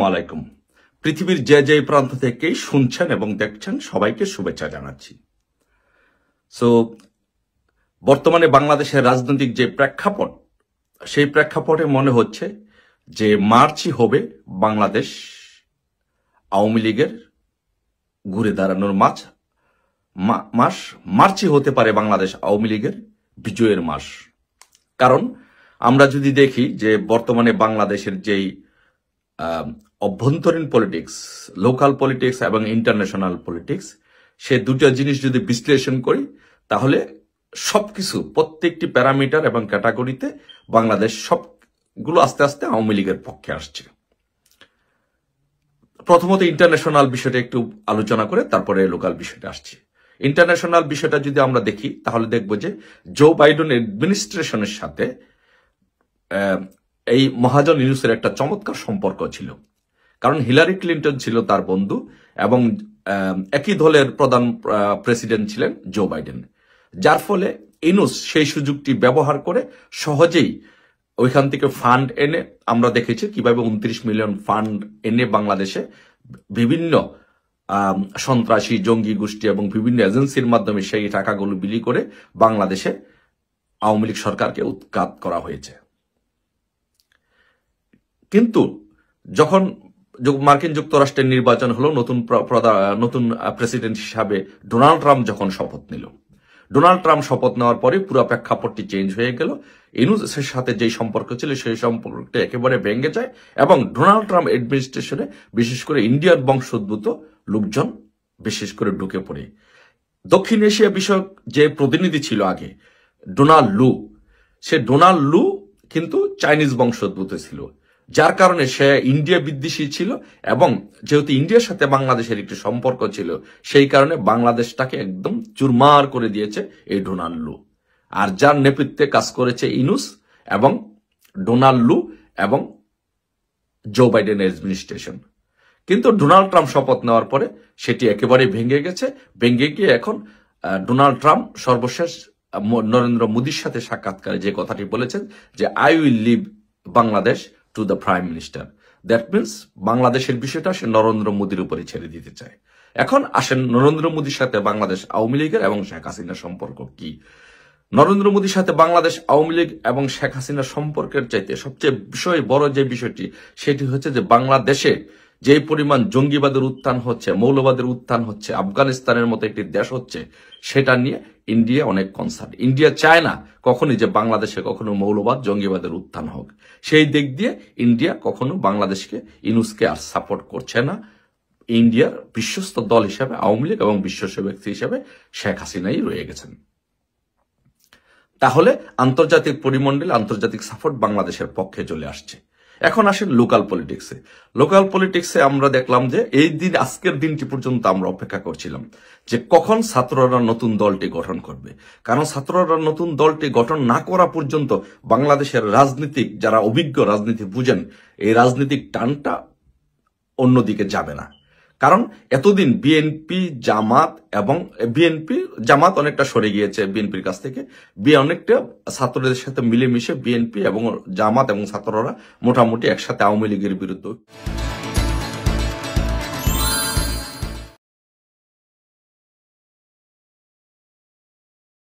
আলাইকুম। পৃথিবীর যে যে প্রান্ত থেকেই শুনছেন এবং দেখছেন সবাইকে শুভেচ্ছা জানাচ্ছি। সো বর্তমানে বাংলাদেশের রাজনৈতিক যে প্রেক্ষাপট, সেই প্রেক্ষাপটে মনে হচ্ছে যে মার্চই হবে বাংলাদেশ আওয়ামী লীগের ঘুরে দাঁড়ানোর মাস। মার্চই হতে পারে বাংলাদেশ আওয়ামী লীগের বিজয়ের মাস। কারণ আমরা যদি দেখি যে বর্তমানে বাংলাদেশের যেই অভ্যন্তরীণ পলিটিক্স, লোকাল পলিটিক্স এবং ইন্টারন্যাশনাল পলিটিক্স, সে দুটো জিনিস যদি বিশ্লেষণ করি তাহলে সবকিছু প্রত্যেকটি প্যারামিটার এবং ক্যাটাগরিতে বাংলাদেশ সবগুলো আস্তে আস্তে আওয়ামী লীগের পক্ষে আসছে। প্রথমত ইন্টারন্যাশনাল বিষয়টা একটু আলোচনা করে তারপরে লোকাল বিষয়টা আসছে। ইন্টারন্যাশনাল বিষয়টা যদি আমরা দেখি তাহলে দেখব যে জো বাইডেন অ্যাডমিনিস্ট্রেশনের সাথে এই মহাজন ইউনুসের একটা চমৎকার সম্পর্ক ছিল। কারণ হিলারি ক্লিন্টন ছিল তার বন্ধু এবং একই দলের প্রধান প্রেসিডেন্ট ছিলেন জো বাইডেন, যার ফলে ইউনুস সেই সুযোগটি ব্যবহার করে সহজেই ওইখান থেকে ফান্ড এনে, আমরা দেখেছি কিভাবে 29 মিলিয়ন ফান্ড এনে বাংলাদেশে বিভিন্ন সন্ত্রাসী জঙ্গি গোষ্ঠী এবং বিভিন্ন এজেন্সির মাধ্যমে সেই টাকাগুলো বিলি করে বাংলাদেশে আওয়ামী লীগ সরকারকে উৎখাত করা হয়েছে। কিন্তু যখন মার্কিন যুক্তরাষ্ট্রের নির্বাচন হলো, নতুন প্রেসিডেন্ট হিসাবে ডোনাল্ড ট্রাম্প যখন শপথ নিল, ডোনাল্ড ট্রাম্প শপথ নেওয়ার পরে পুরো প্রেক্ষাপটটি চেঞ্জ হয়ে গেল। ইউনুসের সাথে যেই সম্পর্ক ছিল সেই সম্পর্কটা একেবারে ভেঙে যায় এবং ডোনাল্ড ট্রাম্প অ্যাডমিনিস্ট্রেশনে বিশেষ করে ইন্ডিয়ার বংশোদ্ভূত লোকজন বিশেষ করে ঢুকে পড়ে। দক্ষিণ এশিয়া বিষয়ক যে প্রতিনিধি ছিল আগে ডোনাল্ড লু কিন্তু চাইনিজ বংশোদ্ভূত ছিল, যার কারণে সে ইন্ডিয়া বিদ্বেষী ছিল এবং যেহেতু ইন্ডিয়ার সাথে বাংলাদেশের একটি সম্পর্ক ছিল সেই কারণে বাংলাদেশটাকে একদম চুরমার করে দিয়েছে এই ডোনাল্ড লু। আর যার নেতৃত্বে কাজ করেছে ইউনুস এবং ডোনাল্ড লু এবং জো বাইডেন অ্যাডমিনিস্ট্রেশন। কিন্তু ডোনাল্ড ট্রাম্প শপথ নেওয়ার পরে সেটি একেবারে ভেঙে গেছে। ভেঙে গিয়ে এখন ডোনাল্ড ট্রাম্প সর্বশেষ নরেন্দ্র মোদীর সাথে সাক্ষাৎকারে যে কথাটি বলেছেন যে I will leave Bangladesh to the prime minister. That means বাংলাদেশের বিষয়টা সে নরেন্দ্র মোদীর উপরে ছেড়ে দিতে চায়। এখন আসেন নরেন্দ্র মোদীর সাথে বাংলাদেশ আওয়ামী লীগের এবং শেখ হাসিনার সম্পর্ক কি। নরেন্দ্র মোদীর সাথে বাংলাদেশ আওয়ামী লীগ এবং শেখ হাসিনার সম্পর্কের চাইতে সবচেয়ে বড় যে বিষয়টি সেটি হচ্ছে যে বাংলাদেশে যে পরিমাণ জঙ্গিবাদের উত্থান হচ্ছে, মৌলবাদের উত্থান হচ্ছে, আফগানিস্তানের মতো একটি দেশ হচ্ছে, সেটা নিয়ে ইন্ডিয়া অনেক কনসার্ন। ইন্ডিয়া চায় না কখনোই যে বাংলাদেশে কখনো মৌলবাদ জঙ্গিবাদের উত্থান হোক। সেই দিক দিয়ে ইন্ডিয়া কখনো বাংলাদেশকে ইউনুসকে আর সাপোর্ট করছে না। ইন্ডিয়ার বিশ্বস্ত দল হিসাবে আওয়ামী লীগ এবং বিশ্বস্ত ব্যক্তি হিসাবে শেখ হাসিনাই রয়ে গেছেন। তাহলে আন্তর্জাতিক পরিমণ্ডলে আন্তর্জাতিক সাপোর্ট বাংলাদেশের পক্ষে চলে আসছে। এখন আসেন লোকাল পলিটিক্সে। লোকাল পলিটিক্সে আমরা দেখলাম যে এই দিন, আজকের দিনটি পর্যন্ত আমরা অপেক্ষা করছিলাম যে কখন ছাত্ররা নতুন দলটি গঠন করবে। কারণ ছাত্ররা নতুন দলটি গঠন না করা পর্যন্ত বাংলাদেশের রাজনীতিক, যারা অভিজ্ঞ রাজনীতি বুঝেন, এই রাজনীতিক টানটা অন্যদিকে যাবে না। কারণ এতদিন বিএনপি জামাত অনেকটা সরে গিয়েছে বিএনপির কাছ থেকে। অনেকটা ছাত্রদের সাথে মিলেমিশে বিএনপি এবং জামাত এবং ছাত্ররা মোটামুটি একসাথে আওয়ামী লীগের বিরুদ্ধে